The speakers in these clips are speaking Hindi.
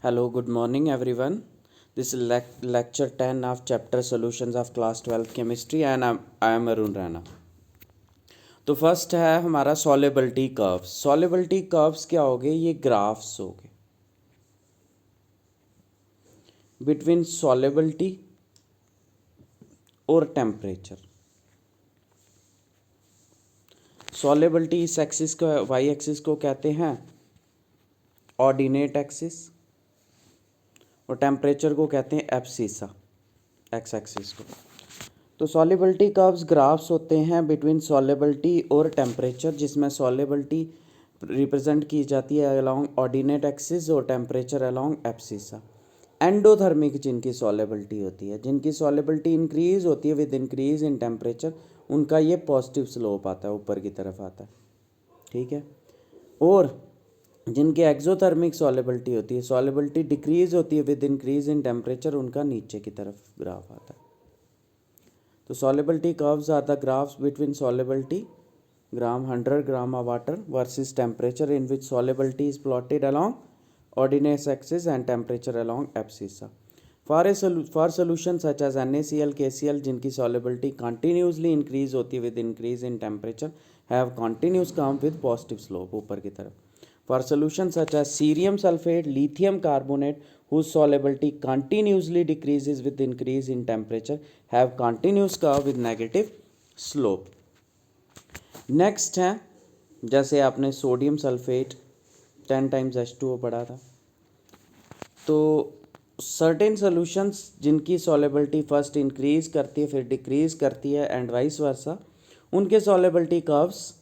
Hello, good morning everyone. This is lecture 10 of chapter solutions of class 12 chemistry and I am Arun Rana. तो फर्स्ट है हमारा सॉल्युबिलिटी कर्व्स। सॉल्युबिलिटी कर्व्स क्या हो गए? ये ग्राफ्स हो गए बिटवीन सॉल्युबिलिटी और टेम्परेचर। सॉल्युबिलिटी इस एक्सिस को वाई एक्सिस को कहते हैं ऑर्डिनेट एक्सिस और टेम्परेचर को कहते हैं एब्सिसा एक्स एक्सिस को। तो सॉल्युबिलिटी कर्व्स ग्राफ्स होते हैं बिटवीन सॉल्युबिलिटी और टेम्परेचर, जिसमें सॉल्युबिलिटी रिप्रेजेंट की जाती है अलोंग ऑर्डिनेट एक्सिस और टेम्परेचर अलोंग एब्सिसा। एंडोथर्मिक जिनकी सॉल्युबिलिटी होती है, जिनकी सॉल्युबिलिटी इंक्रीज होती है विद इंक्रीज इन टेम्परेचर, उनका ये पॉजिटिव स्लोप आता है, ऊपर की तरफ आता है, ठीक है। और जिनकी एक्सोथर्मिक सॉल्युबिलिटी होती है, सॉल्युबिलिटी डिक्रीज होती है विद इंक्रीज इन टेम्परेचर, उनका नीचे की तरफ ग्राफ आता है। तो solubility curves are the graphs between solubility gram 100 gram of water versus temperature in which solubility is plotted along ordinate axis and temperature along abscissa. For solutions such as NaCl, KCl जिनकी solubility continuously increase होती है with increase in temperature have continuous curve with positive slope ऊपर की तरफ. For solutions such as cerium sulfate, lithium carbonate, whose solubility continuously decreases with increase in temperature, have continuous curve with negative slope. Next है, जैसे आपने सोडियम सल्फेट 10 टाइम्स H2O पढ़ा था, तो सर्टेन सॉल्यूशंस जिनकी सॉल्युबिलिटी फर्स्ट इंक्रीज करती है फिर डिक्रीज करती है एंड वाइस वर्सा, उनके सॉल्युबिलिटी कर्व्स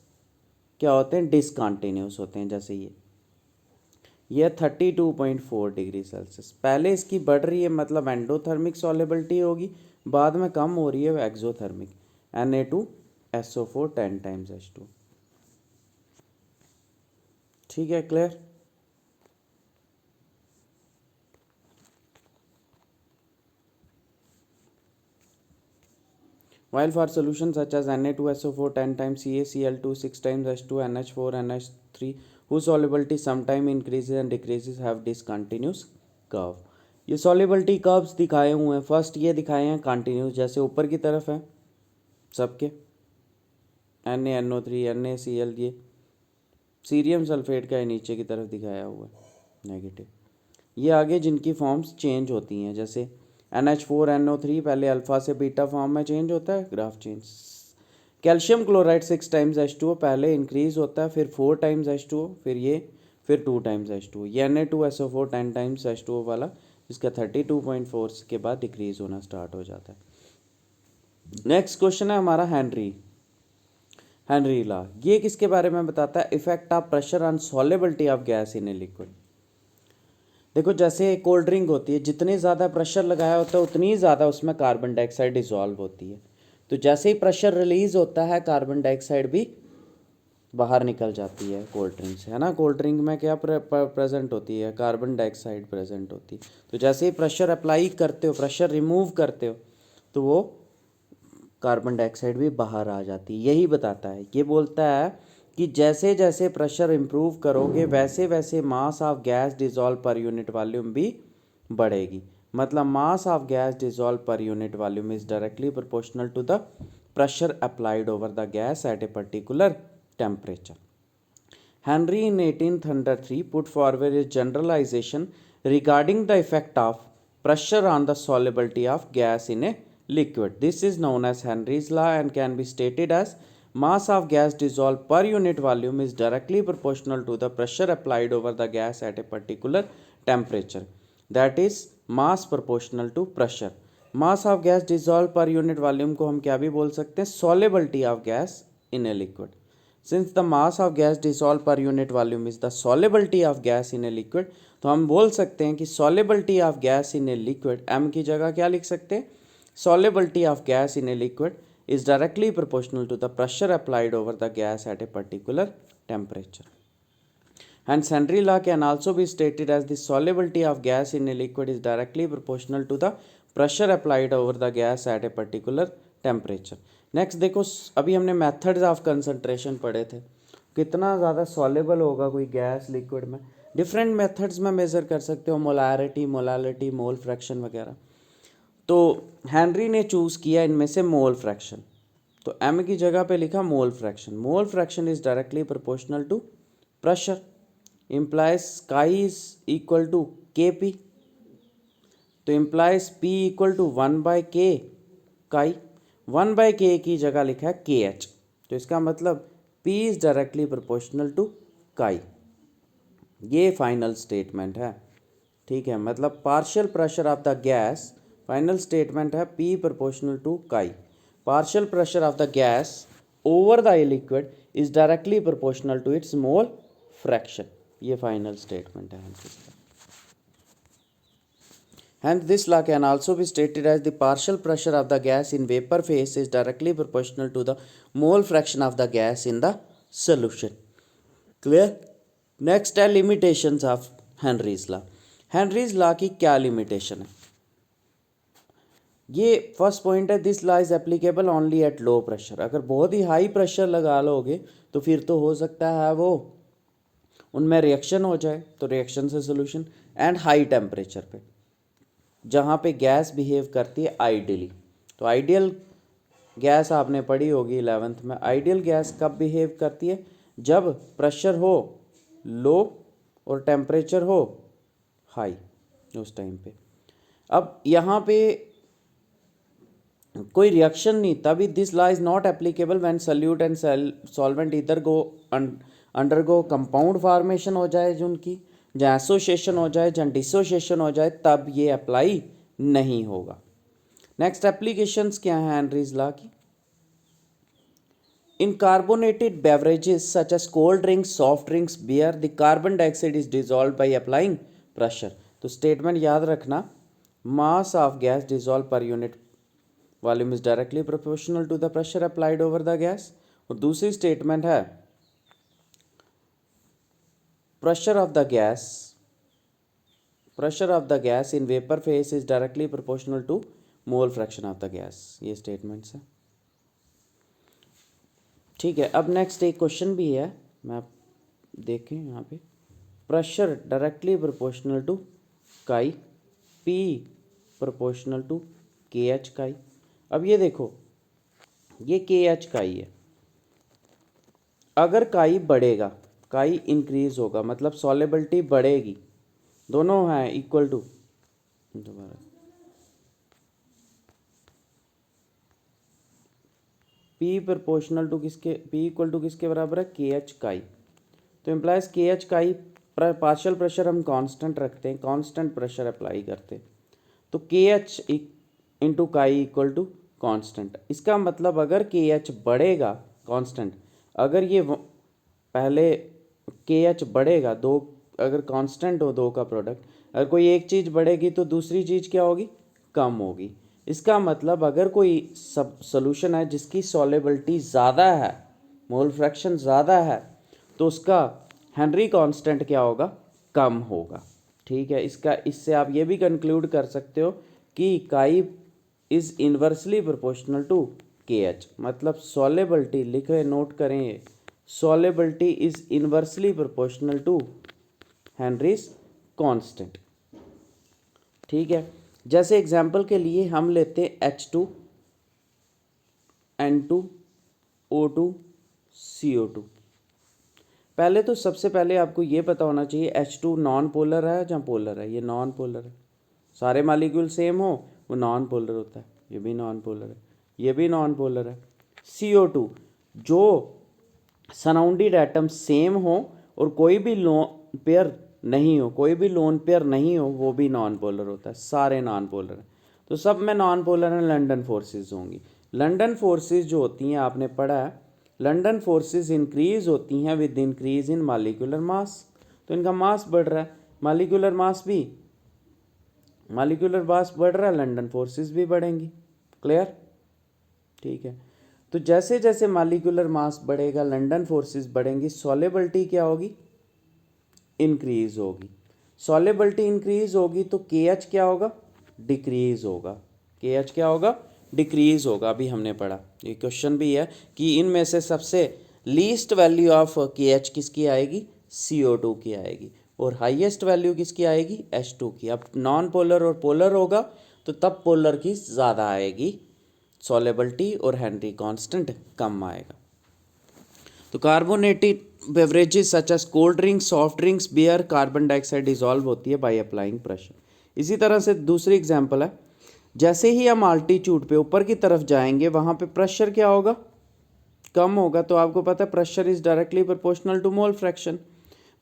क्या होते हैं? डिसकंटिन्यूस होते हैं। जैसे ये 32.4 डिग्री सेल्सियस, पहले इसकी बढ़ रही है मतलब एंडोथर्मिक सॉल्युबिलिटी होगी, बाद में कम हो रही है एक्सोथर्मिक Na2SO4 10 टाइम्स H2। ठीक है, clear? While for solutions such as Na2SO4 10 times CaCl2 6 times H2 NH4 NH3 whose solubility sometime increases and decreases have discontinuous curve। ये solubility curves दिखाए हुए हैं। फर्स्ट ये दिखाए हैं कंटिन्यूस, जैसे ऊपर की तरफ है सबके NaNO3 NaCl, ये सीरियम सल्फेट का है, नीचे की तरफ दिखाया हुआ है नेगेटिव। ये आगे जिनकी फॉर्म्स चेंज होती हैं, जैसे NH4NO3 पहले अल्फ़ा से बीटा फॉर्म में चेंज होता है, graph change. Calcium chloride 6 times H2O पहले इंक्रीज होता है, फिर 4 टाइम्स H2O, फिर 2 टाइम्स H2O। ये Na2SO4 10 टाइम्स H2O वाला, इसका 32.4 के बाद डिक्रीज होना स्टार्ट हो जाता है। नेक्स्ट क्वेश्चन है हमारा हेनरी लॉ। ये किसके बारे में बताता है? Effect of pressure on solubility of gas in a liquid. देखो, जैसे कोल्ड ड्रिंक होती है, जितने ज़्यादा प्रेशर लगाया होता है उतनी ज़्यादा उसमें कार्बन डाइऑक्साइड डिजॉल्व होती है। तो जैसे ही प्रेशर रिलीज होता है, कार्बन डाइऑक्साइड भी बाहर निकल जाती है कोल्ड ड्रिंक से, है ना। कोल्ड ड्रिंक में क्या प्रेजेंट होती है? कार्बन डाइऑक्साइड प्रेजेंट होती है। तो जैसे ही प्रेशर अप्लाई करते हो, प्रेशर रिमूव करते हो, तो वो कार्बन डाइऑक्साइड भी बाहर आ जाती है। यही बताता है, ये बोलता है कि जैसे जैसे प्रेशर इम्प्रूव करोगे वैसे वैसे mass of gas dissolve per unit volume भी बढ़ेगी। मतलब mass of gas dissolve per unit volume is directly proportional to the pressure applied over the gas at a particular temperature. Henry in 1803 put forward a generalization regarding the effect of pressure on the solubility of gas in a liquid. This is known as Henry's law and can be stated as mass of gas dissolved per unit volume is directly proportional to the pressure applied over the gas at a particular temperature. That is mass proportional to pressure. Mass of gas dissolve per unit volume को हम क्या भी बोल सकते हैं? Solubility of gas in a liquid. Since the mass of gas dissolve per unit volume is the solubility of gas in a liquid, तो हम बोल सकते हैं कि solubility of gas in a liquid, M की जगह क्या लिख सकते हैं? Solubility of gas in a liquid is directly proportional to the pressure applied over the gas at a particular temperature. Hence, Henry law can also be stated as the solubility of gas in a liquid is directly proportional to the pressure applied over the gas at a particular temperature. Next देखो, अभी हमने मेथड्स ऑफ कंसंट्रेशन पढ़े थे, कितना ज़्यादा सॉल्युबल होगा कोई गैस लिक्विड में डिफरेंट मेथड्स में मेज़र कर सकते हो, मोलारिटी, मोलालिटी, मोल फ्रैक्शन वगैरह। तो हेनरी ने चूज़ किया इनमें से मोल फ्रैक्शन, तो एम की जगह पे लिखा mole fraction. Mole fraction is directly proportional to pressure, implies chi is equal to kp, तो implies p equal to 1/k chi, 1/k की जगह लिखा है kh, तो इसका मतलब p is directly proportional to chi. ये फाइनल स्टेटमेंट है, ठीक है। मतलब partial pressure of the gas, final statement है p proportional to chi. Partial pressure of the gas over the liquid is directly proportional to its mole fraction, ये फाइनल स्टेटमेंट है। Hence this law can also be stated as the partial pressure of the gas in vapor phase is directly proportional to the mole fraction of the gas in the solution. Clear? Next है limitations of Henry's law. Henry's law की क्या limitation है? ये फर्स्ट पॉइंट है, this law is applicable only at low pressure. अगर बहुत ही हाई प्रेशर लगा लोगे तो फिर तो हो सकता है वो उनमें रिएक्शन हो जाए, तो रिएक्शन से सोल्यूशन। एंड हाई टेम्परेचर पे, जहाँ पे गैस बिहेव करती है आइडियली, तो आइडियल गैस आपने पढ़ी होगी 11th में। आइडियल गैस कब बिहेव करती है? जब प्रेशर हो लो और टेम्परेचर हो हाई, उस टाइम पे। अब यहाँ पे कोई रिएक्शन नहीं, तभी this law is not applicable when solute and solvent इधर गो अंडरगो कंपाउंड फॉर्मेशन हो जाए, जो उनकी जहाँ एसोसिएशन हो जाए, जहाँ डिसोसिएशन हो जाए, तब ये अप्लाई नहीं होगा। नेक्स्ट एप्लीकेशंस क्या है हेनरीज लॉ की? In carbonated beverages such as cold drinks, soft drinks, beer, the carbon dioxide is dissolve by applying pressure. तो स्टेटमेंट याद रखना, mass of gas dissolve per unit volume is directly proportional to the pressure applied over the gas. और दूसरी स्टेटमेंट है pressure of the gas in vapor phase is directly proportional to mole fraction of the gas। ये स्टेटमेंट्स है, ठीक है। अब नेक्स्ट एक क्वेश्चन भी है, मैं आप देखें यहाँ पे, प्रेशर डायरेक्टली प्रोपोर्शनल टू काई, पी प्रोपोर्शनल टू के एच काई। अब ये देखो, ये के एच काई है, अगर काई बढ़ेगा, काई इंक्रीज होगा, मतलब सॉलेबिलिटी बढ़ेगी, दोनों हैं इक्वल टू, दोबारा P प्रोपोर्शनल टू किसके, P इक्वल टू किसके बराबर है? के एच काई। तो इम्प्लाइज के एच काई, पार्शियल प्रेशर हम कांस्टेंट रखते हैं, कांस्टेंट प्रेशर अप्लाई करते हैं, तो के एच इंटू काई इक्वल टू कांस्टेंट। इसका मतलब अगर के एच बढ़ेगा कांस्टेंट, अगर ये पहले के एच बढ़ेगा, दो अगर कांस्टेंट हो दो का प्रोडक्ट, अगर कोई एक चीज़ बढ़ेगी तो दूसरी चीज़ क्या होगी? कम होगी। इसका मतलब अगर कोई सब सोल्यूशन है जिसकी सॉल्युबिलिटी ज़्यादा है, मोल फ्रैक्शन ज़्यादा है, तो उसका हेनरी कांस्टेंट क्या होगा? कम होगा, ठीक है। इससे आप ये भी कंक्लूड कर सकते हो कि काई इज़ इन्वर्सली प्रोपोर्शनल टू के एच, मतलब सॉल्युबिलिटी लिखे, नोट करें ये, solubility is inversely proportional to Henry's constant, ठीक है। जैसे एग्जाम्पल के लिए हम लेते हैं H2, N2, O2, CO2। पहले तो सबसे पहले आपको ये पता होना चाहिए H2 नॉन पोलर है जहाँ पोलर है, ये नॉन पोलर है। सारे मालिक्यूल सेम हो वो नॉन पोलर होता है, ये भी नॉन पोलर है, ये भी नॉन पोलर है। CO2 जो सराउंडेड एटम सेम हो और कोई भी लोन पेयर नहीं हो, कोई भी लोन पेयर नहीं हो, वो भी नॉन पोलर होता है, सारे नॉन पोलर हैं। तो सब में नॉन पोलर हैं, लंडन फोर्सेस होंगी। लंडन फोर्सेस जो होती हैं आपने पढ़ा है, लंडन फोर्सेस इंक्रीज होती हैं with increase in molecular mass, तो इनका मास बढ़ रहा है, मालिकुलर मास बढ़ रहा है, लंडन फोर्सेस भी बढ़ेंगी। क्लियर, ठीक है। तो जैसे जैसे मालिकुलर मास बढ़ेगा, लंडन फोर्सेस बढ़ेंगी, सॉल्युबिलिटी क्या होगी? इंक्रीज होगी। सॉल्युबिलिटी इंक्रीज होगी तो के एच क्या होगा? डिक्रीज होगा। के एच क्या होगा? डिक्रीज होगा। अभी हमने पढ़ा, ये क्वेश्चन भी है कि इनमें से सबसे लीस्ट वैल्यू ऑफ के एच किसकी आएगी? CO2 की आएगी। और हाईएस्ट वैल्यू किसकी आएगी, H2 की। अब नॉन पोलर और पोलर होगा तो तब पोलर की ज़्यादा आएगी सॉलेबिलिटी और हेनरी कांस्टेंट कम आएगा। तो carbonated beverages such as cold drinks, soft drinks, beer, carbon dioxide dissolve होती है बाय अप्लाइंग प्रेशर। इसी तरह से दूसरी एग्जांपल है, जैसे ही हम आल्टीट्यूड पे ऊपर की तरफ जाएंगे वहाँ पे प्रेशर क्या होगा, कम होगा। तो आपको पता है pressure is directly proportional to mole fraction.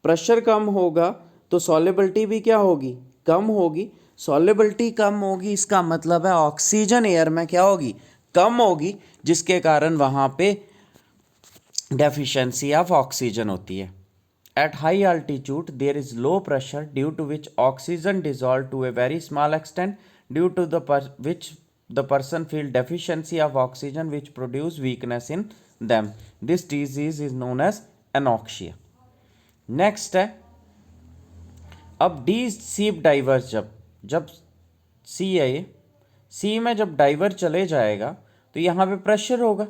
Pressure कम होगा तो सॉलेबिलिटी भी क्या होगी, कम होगी। सॉलेबिलिटी कम होगी इसका मतलब है ऑक्सीजन एयर में क्या होगी, कम होगी, जिसके कारण वहाँ पे डेफिशिएंसी ऑफ ऑक्सीजन होती है। At high altitude there is low pressure due to which oxygen dissolve to a very small extent due to which the person feel deficiency of oxygen which produce weakness in them. This disease is known as anoxia. Next है, अब डी सीप डाइवर्स जब सी है, ये सी में जब डाइवर चले जाएगा तो यहाँ पे प्रेशर होगा।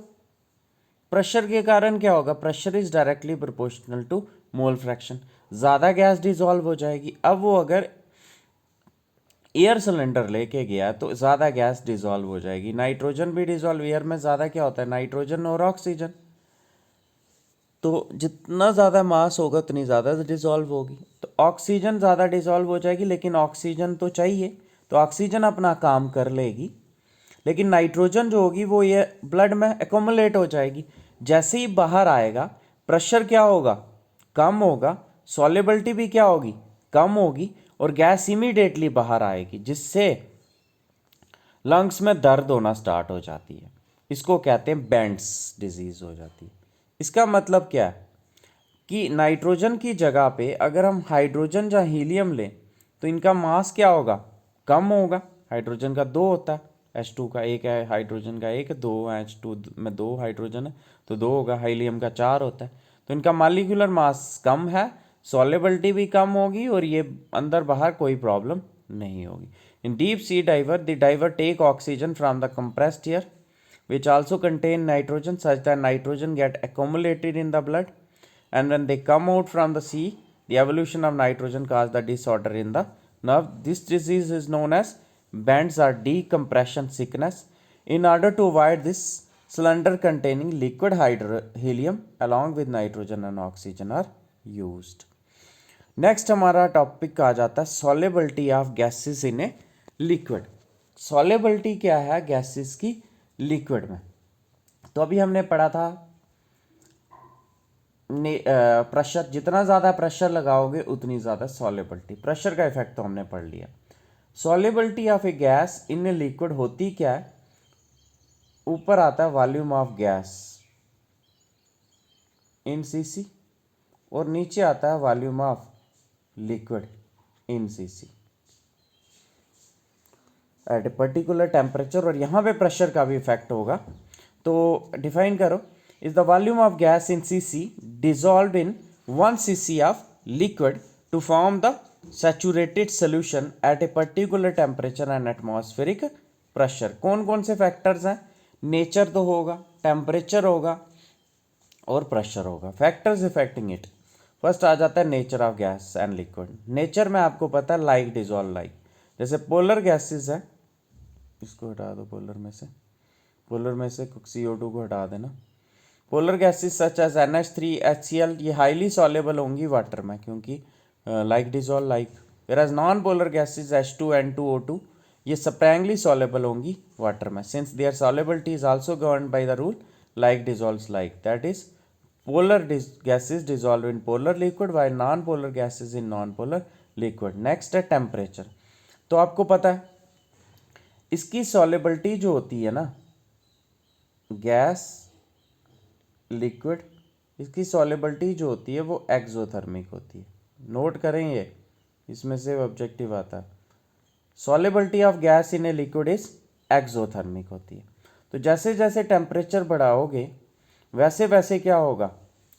प्रेशर के कारण क्या होगा, pressure is directly proportional to mole fraction. ज़्यादा गैस डिजॉल्व हो जाएगी। अब वो अगर एयर सिलेंडर लेके गया तो ज़्यादा गैस डिजॉल्व हो जाएगी। नाइट्रोजन भी डिजॉल्व, एयर में ज़्यादा क्या होता है, नाइट्रोजन और ऑक्सीजन। तो जितना ज़्यादा मास होगा उतनी ज़्यादा डिजॉल्व होगी। तो ऑक्सीजन ज़्यादा डिजॉल्व हो जाएगी, लेकिन ऑक्सीजन तो चाहिए, तो ऑक्सीजन अपना काम कर लेगी, लेकिन नाइट्रोजन जो होगी वो ये ब्लड में एकोमुलेट हो जाएगी। जैसे ही बाहर आएगा प्रेशर क्या होगा, कम होगा, सॉल्युबिलिटी भी क्या होगी, कम होगी, और गैस इमीडिएटली बाहर आएगी, जिससे लंग्स में दर्द होना स्टार्ट हो जाती है। इसको कहते हैं बेंट्स डिजीज हो जाती है। इसका मतलब क्या है कि नाइट्रोजन की जगह पे अगर हम हाइड्रोजन या हीलियम लें तो इनका मास क्या होगा, कम होगा। हाइड्रोजन का 2 होता है, H2 का 1 है, हाइड्रोजन का 1, 2 H2 में 2 हाइड्रोजन है तो 2 होगा। हीलियम का 4 होता है, तो इनका मॉलिक्यूलर मास कम है, सॉल्युबिलिटी भी कम होगी, और ये अंदर बाहर कोई प्रॉब्लम नहीं होगी। In deep sea diver the diver take oxygen from the compressed air which also contain nitrogen such that nitrogen get accumulated in the blood, and when they come out from the sea the evolution of nitrogen cause the disorder in the nerve. This disease is known as bends or decompression sickness. In order to avoid this, cylinder containing liquid helium along with nitrogen and oxygen are used. Next हमारा टॉपिक आ जाता है solubility of gases in a liquid. Solubility क्या है गैसेस की लिक्विड में। तो अभी हमने पढ़ा था प्रेशर, जितना ज़्यादा प्रेशर लगाओगे उतनी ज़्यादा सॉल्युबिलिटी। प्रेशर का इफेक्ट तो हमने पढ़ लिया। Solubility of a gas in a liquid होती क्या है, ऊपर आता है volume of gas in cc, और नीचे आता है volume of liquid in cc at a particular temperature, और यहाँ पे प्रेशर का भी इफेक्ट होगा। तो डिफाइन करो, is the volume of gas in cc dissolve in 1 cc of liquid to form the saturated solution at a particular temperature and atmospheric pressure. कौन कौन से फैक्टर्स हैं, नेचर तो होगा, टेम्परेचर होगा और प्रेशर होगा। फैक्टर्स इफेक्टिंग इट, फर्स्ट आ जाता है nature of gas and liquid. Nature में आपको पता है लाइक डिजॉल्व लाइक, जैसे पोलर गैसेस है, इसको हटा दो पोलर में से CO2 को हटा देना। Polar gases such as NH3 HCl ये हाईली सॉल्युबल होंगी वाटर में, क्योंकि like dissolve like. Whereas non polar gases H2 N2O2 ये स्प्रैंगली सॉल्युबल होंगी वाटर में, since their solubility is also governed by the rule like dissolves like, that is polar gases dissolve in polar liquid while non-polar gases in non-polar liquid. Next है टेम्परेचर। तो आपको पता है इसकी सॉल्युबिलिटी जो होती है ना, गैस लिक्विड, इसकी सॉल्युबिलिटी जो होती है वो एक्सोथर्मिक होती है। नोट करें ये, इसमें से ऑब्जेक्टिव आता है, solubility of gas in a liquid is exothermic होती है। तो जैसे जैसे टेम्परेचर बढ़ाओगे वैसे वैसे क्या होगा,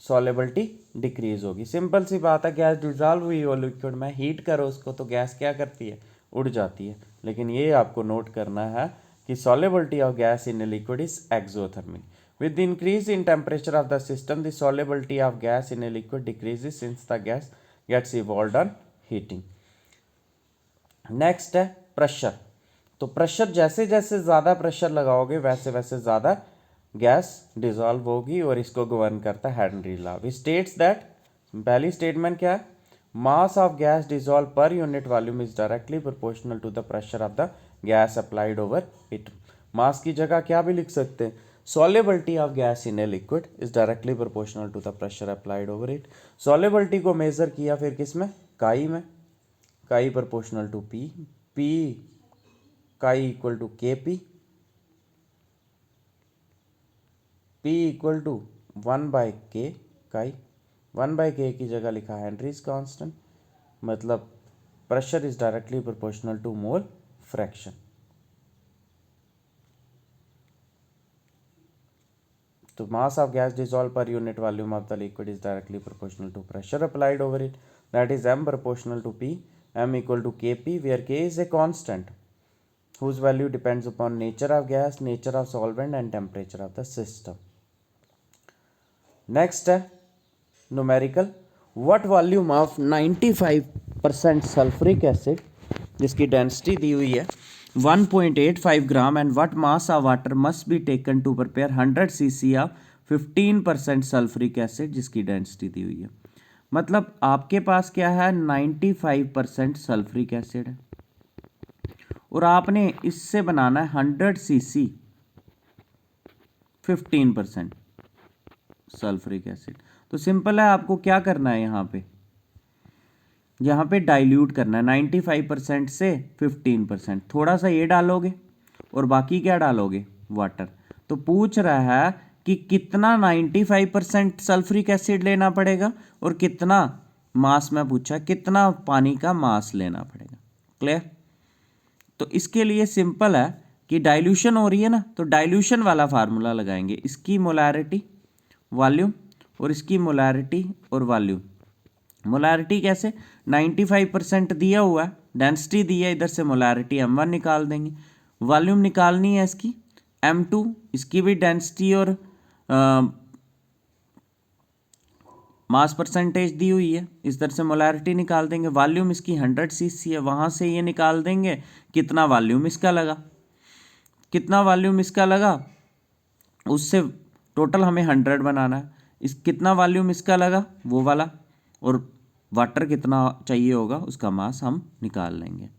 सॉल्युबिलिटी डिक्रीज होगी। सिंपल सी बात है, गैस डिजॉल्व हुई हो लिक्विड में, हीट करो उसको तो गैस क्या करती है, उड़ जाती है। लेकिन ये आपको नोट करना है कि solubility of gas in a liquid is exothermic. With the increase in temperature of the system the solubility of gas in a liquid decreases since the gas gets evolved on heating. Next है प्रेशर। तो प्रेशर जैसे जैसे ज़्यादा प्रेशर लगाओगे वैसे वैसे ज़्यादा गैस डिजॉल्व होगी और इसको गवर्न करता है Henry law. We states that, पहली स्टेटमेंट क्या है, mass of gas dissolve per unit volume is directly proportional to the pressure of the gas applied over it. Mass की जगह क्या भी लिख सकते हैं, solubility of gas in a liquid is directly proportional to the pressure applied over it. Solubility को मेजर किया फिर किस में, काई में, chi proportional to P, P काई equal to K P, P equal to 1/k chi, 1/k की जगह लिखा है हेनरीज कांस्टेंट, मतलब pressure is directly proportional to mole fraction. तो mass of gas dissolve per unit volume of the liquid is directly proportional to pressure applied over it, that is m proportional to p, m equal to kp, where k is a constant whose value depends upon nature of gas, nature of solvent and temperature of the system. Next है numerical, what volume of 95% sulphuric acid जिसकी डेंसिटी दी हुई है 1.85 gram and what mass of water must be taken to prepare 100 cc of 15% sulphuric acid जिसकी डेंसिटी दी हुई है। मतलब आपके पास क्या है, 95% सल्फ्रिक एसिड है और आपने इससे बनाना है 100 cc 15% सल्फ्रिक एसिड। तो सिंपल है, आपको क्या करना है, यहाँ पे डाइल्यूट करना है 95% से 15%, थोड़ा सा ये डालोगे और बाकी क्या डालोगे, वाटर। तो पूछ रहा है कि कितना 95% सल्फ्रिक एसिड लेना पड़ेगा और कितना मास में पूछा, कितना पानी का मास लेना पड़ेगा। क्लियर। तो इसके लिए सिंपल है कि डाइल्यूशन हो रही है ना, तो डाइल्यूशन वाला फार्मूला लगाएंगे, इसकी मोलैरिटी वॉल्यूम और इसकी मोलैरिटी और वॉल्यूम। मोलैरिटी कैसे, 95% दिया हुआ है, डेंसिटी दी है, इधर से मोलैरिटी m1 निकाल देंगे, वॉल्यूम निकालनी है इसकी m2, इसकी भी डेंसिटी और मास परसेंटेज दी हुई है, इस तरह से मोलैरिटी निकाल देंगे। वॉल्यूम इसकी 100 cc है, वहाँ से ये निकाल देंगे कितना वॉल्यूम इसका लगा, कितना वॉल्यूम इसका लगा, उससे टोटल हमें 100 बनाना है, इस कितना वॉल्यूम इसका लगा वो वाला, और वाटर कितना चाहिए होगा उसका मास हम निकाल लेंगे।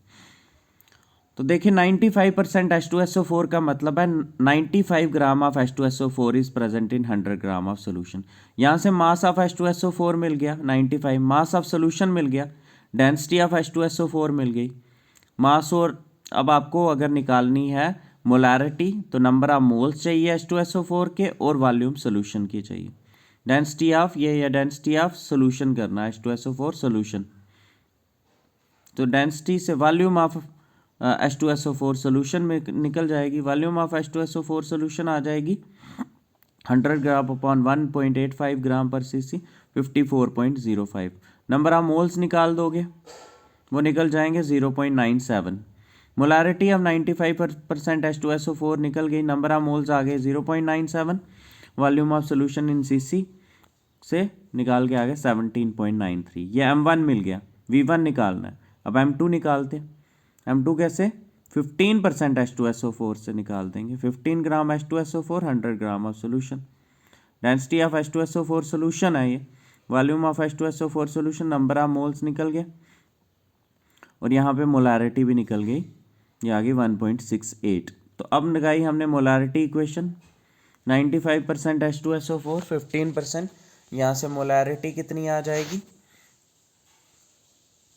तो देखिए 95% H2SO4 का मतलब है 95 gram of H2SO4 is present in 100 gram of solution. यहाँ से मास ऑफ H2SO4 मिल गया 95, मास ऑफ सोल्यूशन मिल गया, डेंसिटी ऑफ H2SO4 मिल गई, मास। और अब आपको अगर निकालनी है मोलैरिटी तो नंबर ऑफ मोल्स चाहिए H2SO4 के और वॉल्यूम सोल्यूशन की चाहिए। डेंसिटी ऑफ ये डेंसिटी ऑफ सोल्यूशन करना है H2SO4 सोल्यूशन, तो डेंसिटी से वॉल्यूम ऑफ H2SO4 सोल्यूशन में निकल जाएगी, वॉल्यूम ऑफ H2SO4 सोल्यूशन आ जाएगी 100 ग्राम अपॉन 1.85 ग्राम पर cc 54.05। नंबर ऑफ मोल्स निकाल दोगे वो निकल जाएंगे 0.97। मोलैरिटी ऑफ 95% H2SO4 निकल गई, नंबर ऑफ मोल्स आ गए 0.97, volume of solution in cc से निकाल के आ गए 17.93। ये m1 मिल गया, v1 निकालना है। अब m2 निकालते हैं, m2 कैसे, 15% H2SO4 से निकाल देंगे, 15 ग्राम H2SO4 100 gram of solution, density of H2SO4 solution है ये, volume of H2SO4 solution, number of moles निकल गए और यहाँ पे मोलैरिटी भी निकल गई, ये आ गई 1.68। तो अब लगाई हमने मोलैरिटी इक्वेशन, 95% H2SO4 15%, यहाँ से मोलैरिटी कितनी आ जाएगी,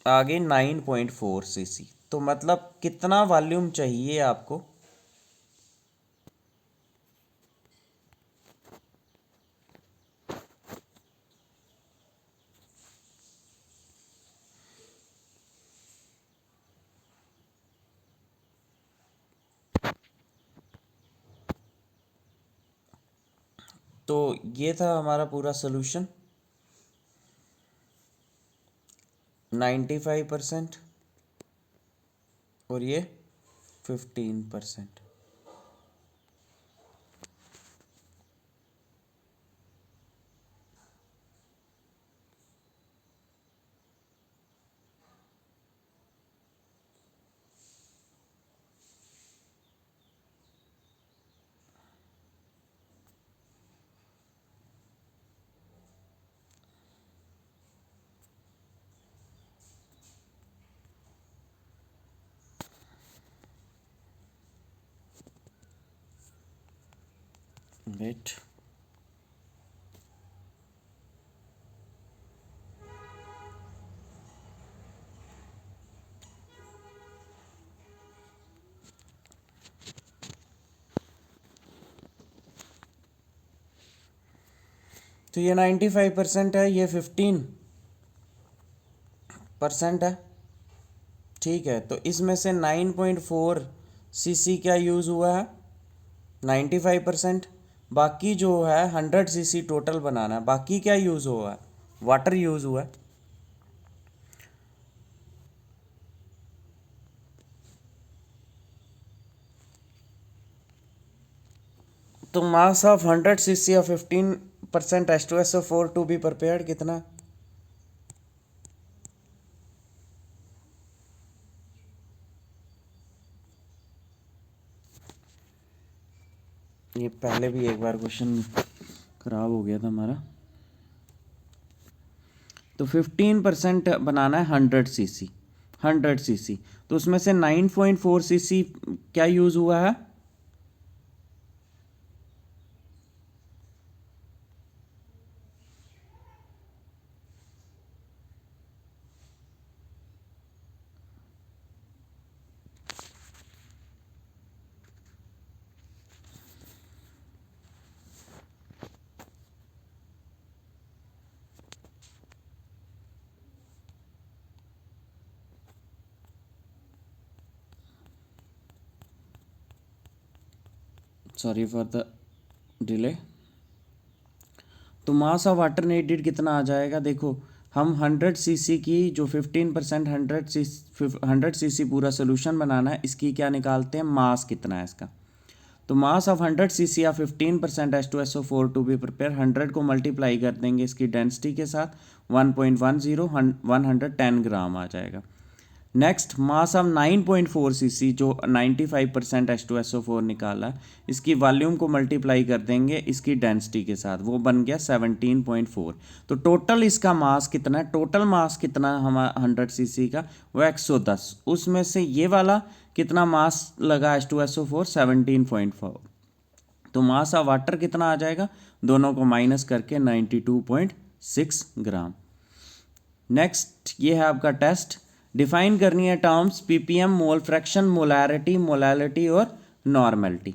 आ गई 9.4 cc। तो मतलब कितना वॉल्यूम चाहिए आपको, तो ये था हमारा पूरा सोल्यूशन 95% और ये 15%। वेट, तो ये 95% है, ये 15% है, ठीक है। तो इसमें से 9.4 सीसी क्या यूज़ हुआ है, 95%। बाकी जो है 100 सीसी टोटल बनाना है, बाकी क्या यूज़ हुआ है, वाटर यूज़ हुआ है। तो मास ऑफ 100 सीसी और 15% H2SO4 टू बी प्रिपेयर्ड कितना है? ये पहले भी एक बार क्वेश्चन खराब हो गया था हमारा। तो 15% बनाना है 100 सीसी, 100 सीसी, तो उसमें से 9.4 सीसी क्या यूज़ हुआ है, सॉरी फॉर द डिले। तो मास ऑफ वाटर नीडेड कितना आ जाएगा, देखो हम 100 सीसी की जो 15% 100 सीसी पूरा सोल्यूशन बनाना है, इसकी क्या निकालते हैं, मास कितना है इसका। तो मास ऑफ 100 सीसी या 15% H2SO4 टू बी प्रिपेयर, 100 को मल्टीप्लाई कर देंगे इसकी डेंसिटी के साथ, 1.10 110 ग्राम आ जाएगा। नेक्स्ट मास ऑफ 9.4 सीसी जो 95% H2SO4 निकाला, इसकी वॉल्यूम को मल्टीप्लाई कर देंगे इसकी डेंसिटी के साथ, वो बन गया 17.4। तो टोटल इसका मास कितना है, टोटल मास कितना हमारा 100 सीसी का, वो 110, उसमें से ये वाला कितना मास लगा H2SO4 17.4। तो मास ऑफ वाटर कितना आ जाएगा, दोनों को माइनस करके 92.6 ग्राम। नेक्स्ट ये है आपका टेस्ट, डिफाइन करनी है terms ppm, mole fraction, molarity, molality और नॉर्मेलिटी।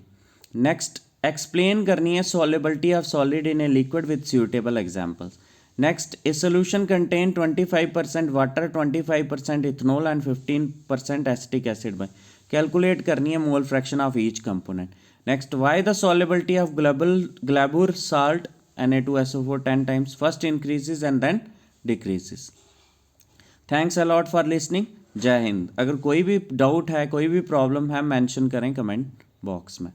नेक्स्ट एक्सप्लेन करनी है solubility of solid in a liquid with suitable examples. Next a solution contain 25% water, 25% ethanol and 15% acetic acid में कैलकुलेट करनी है mole fraction of each component. Next why the solubility of Glauber salt Na2SO4 10 times first increases and then decreases। Thanks a lot for listening, Jai Hind. अगर कोई भी डाउट है, कोई भी प्रॉब्लम है, मेंशन करें कमेंट बॉक्स में।